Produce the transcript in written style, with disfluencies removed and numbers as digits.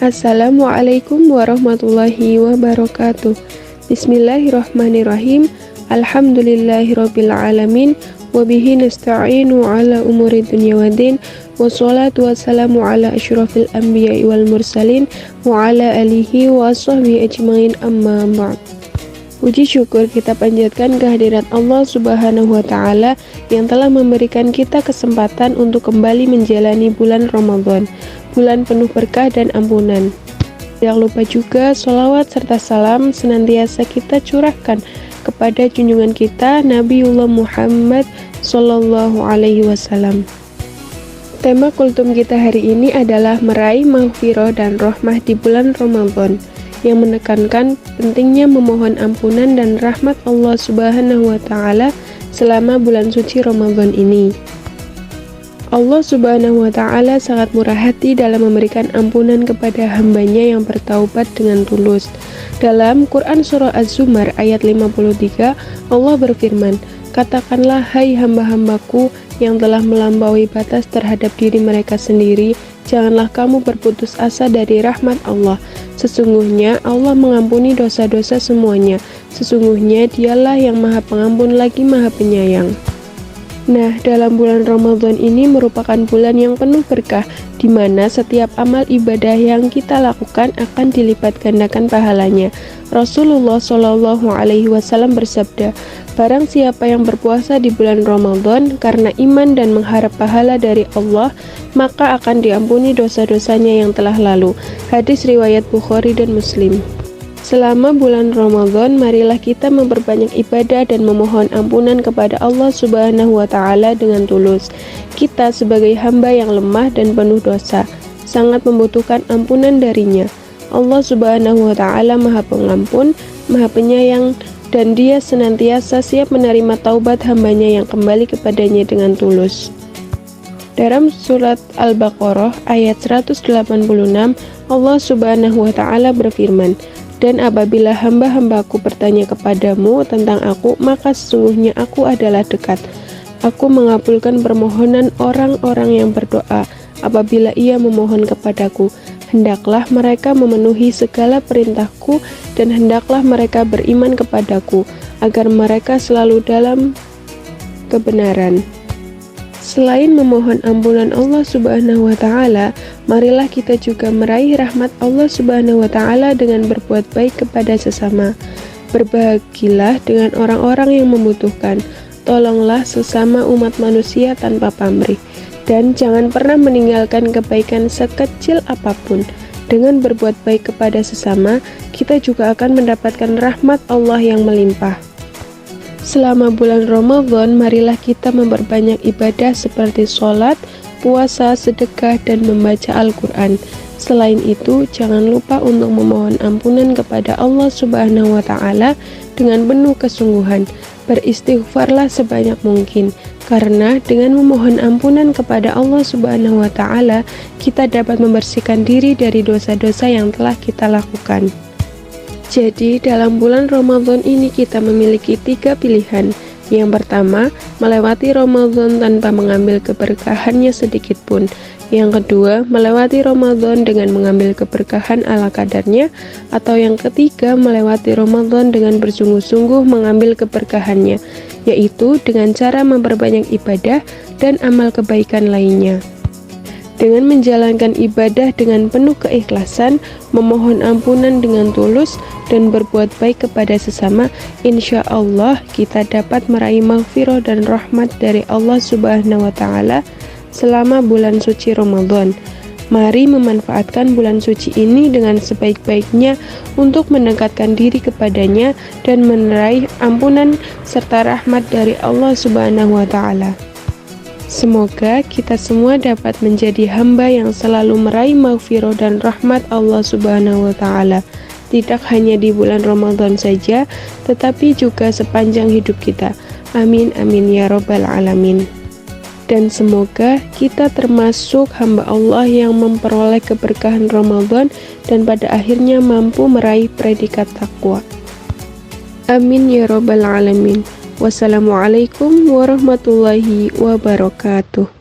Assalamualaikum warahmatullahi wabarakatuh. Bismillahirrahmanirrahim. Alhamdulillahirabbil alamin wa bihi nasta'inu ala umuri dunya waddin. Wassalatu wassalamu ala asyrafil anbiya'i wal mursalin wa ala alihi wa sahbihi ajmain, amma ba'd. Puji syukur kita panjatkan kehadirat Allah Subhanahu wa Ta'ala yang telah memberikan kita kesempatan untuk kembali menjalani bulan Ramadan, bulan penuh berkah dan ampunan. Jangan lupa juga sholawat serta salam senantiasa kita curahkan kepada junjungan kita Nabiullah Muhammad Sallallahu Alaihi Wasallam. Tema kultum kita hari ini adalah meraih maghfirah dan rahmah di bulan Ramadan, yang menekankan pentingnya memohon ampunan dan rahmat Allah Subhanahu wa Ta'ala selama bulan suci Ramadan ini. Allah Subhanahu wa Ta'ala sangat murah hati dalam memberikan ampunan kepada hambanya yang bertaubat dengan tulus. Dalam Quran Surah Az-Zumar ayat 53, Allah berfirman, "Katakanlah, hai hamba-hambaku yang telah melampaui batas terhadap diri mereka sendiri, janganlah kamu berputus asa dari rahmat Allah. Sesungguhnya Allah mengampuni dosa-dosa semuanya. Sesungguhnya Dialah yang Maha Pengampun lagi Maha Penyayang." Nah, dalam bulan Ramadan ini merupakan bulan yang penuh berkah, di mana setiap amal ibadah yang kita lakukan akan dilipat gandakan pahalanya. Rasulullah Shallallahu Alaihi Wasallam bersabda, "Barang siapa yang berpuasa di bulan Ramadan karena iman dan mengharap pahala dari Allah, maka akan diampuni dosa-dosanya yang telah lalu." Hadis riwayat Bukhari dan Muslim. Selama bulan Ramadan, marilah kita memperbanyak ibadah dan memohon ampunan kepada Allah Subhanahu wa Ta'ala dengan tulus. Kita sebagai hamba yang lemah dan penuh dosa, sangat membutuhkan ampunan darinya. Allah Subhanahu wa Ta'ala Maha Pengampun, Maha Penyayang, dan Dia senantiasa siap menerima taubat hambanya yang kembali kepadanya dengan tulus. Dalam surat Al-Baqarah ayat 186, Allah Subhanahu wa Ta'ala berfirman, "Dan apabila hamba-hambaku bertanya kepadamu tentang aku, maka sesungguhnya aku adalah dekat. Aku mengabulkan permohonan orang-orang yang berdoa apabila ia memohon kepadaku. Hendaklah mereka memenuhi segala perintahku dan hendaklah mereka beriman kepadaku, agar mereka selalu dalam kebenaran." Selain memohon ampunan Allah Subhanahu wa Ta'ala, marilah kita juga meraih rahmat Allah Subhanahu wa Ta'ala dengan berbuat baik kepada sesama. Berbahagilah dengan orang-orang yang membutuhkan. Tolonglah sesama umat manusia tanpa pamrih, dan jangan pernah meninggalkan kebaikan sekecil apapun. Dengan berbuat baik kepada sesama, kita juga akan mendapatkan rahmat Allah yang melimpah. Selama bulan Ramadan, marilah kita memperbanyak ibadah seperti sholat, puasa, sedekah, dan membaca Al-Quran. Selain itu, jangan lupa untuk memohon ampunan kepada Allah Subhanahu wa Ta'ala dengan penuh kesungguhan. Beristighfarlah sebanyak mungkin, karena dengan memohon ampunan kepada Allah Subhanahu wa Ta'ala, kita dapat membersihkan diri dari dosa-dosa yang telah kita lakukan. Jadi, dalam bulan Ramadan ini kita memiliki 3 pilihan. Yang pertama, melewati Ramadan tanpa mengambil keberkahannya sedikit pun. Yang kedua, melewati Ramadan dengan mengambil keberkahan ala kadarnya. Atau yang ketiga, melewati Ramadan dengan bersungguh-sungguh mengambil keberkahannya, yaitu dengan cara memperbanyak ibadah dan amal kebaikan lainnya. Dengan menjalankan ibadah dengan penuh keikhlasan, memohon ampunan dengan tulus, dan berbuat baik kepada sesama, insya Allah kita dapat meraih maghfirah dan rahmat dari Allah Subhanahu wa Ta'ala selama bulan suci Ramadan. Mari memanfaatkan bulan suci ini dengan sebaik-baiknya untuk mendekatkan diri kepadanya dan meraih ampunan serta rahmat dari Allah Subhanahu wa Ta'ala. Semoga kita semua dapat menjadi hamba yang selalu meraih maghfirah dan rahmat Allah Subhanahu wa Ta'ala, tidak hanya di bulan Ramadan saja, tetapi juga sepanjang hidup kita. Amin amin ya robbal alamin. Dan semoga kita termasuk hamba Allah yang memperoleh keberkahan Ramadan dan pada akhirnya mampu meraih predikat takwa. Amin ya robbal alamin. Wassalamualaikum warahmatullahi wabarakatuh.